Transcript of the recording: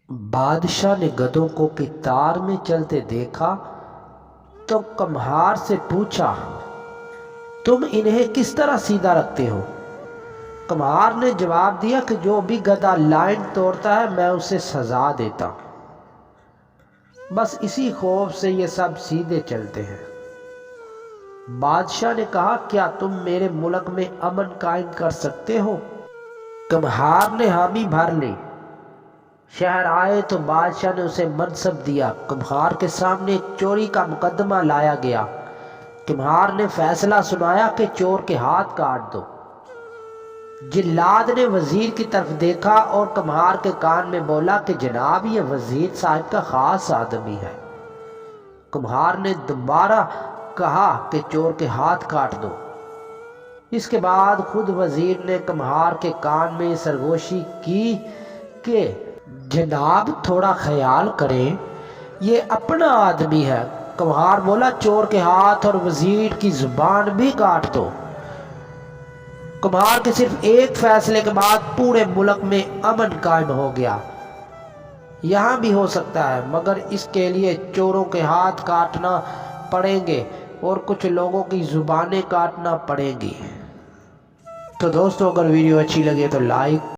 بادشاہ نے گدھوں کو قطار میں چلتے دیکھا تو کمہار سے پوچھا، تم انہیں کس طرح سیدھا رکھتے ہو؟ کمہار نے جواب دیا کہ جو بھی گدھا لائن توڑتا ہے میں اسے سزا دیتا ہوں، بس اسی خوف سے یہ سب سیدھے چلتے ہیں۔ بادشاہ نے کہا، کیا تم میرے ملک میں امن قائم کر سکتے ہو؟ کمہار نے حامی بھر لی۔ شہر آئے تو بادشاہ نے اسے منصب دیا۔ کمہار کے سامنے ایک چوری کا مقدمہ لایا گیا۔ کمہار نے فیصلہ سنایا کہ چور کے ہاتھ کاٹ دو۔ جلاد نے وزیر کی طرف دیکھا اور کمہار کے کان میں بولا کہ جناب، یہ وزیر صاحب کا خاص آدمی ہے۔ کمہار نے دوبارہ کہا کہ چور کے ہاتھ کاٹ دو۔ اس کے بعد خود وزیر نے کمہار کے کان میں سرگوشی کی کہ جناب تھوڑا خیال کریں، یہ اپنا آدمی ہے۔ کمہار بولا، چور کے ہاتھ اور وزیر کی زبان بھی کاٹ دو۔ کمہار کے صرف ایک فیصلے کے بعد پورے ملک میں امن قائم ہو گیا۔ یہاں بھی ہو سکتا ہے، مگر اس کے لیے چوروں کے ہاتھ کاٹنا پڑیں گے اور کچھ لوگوں کی زبانیں کاٹنا پڑیں گی۔ تو دوستو، اگر ویڈیو اچھی لگے تو لائک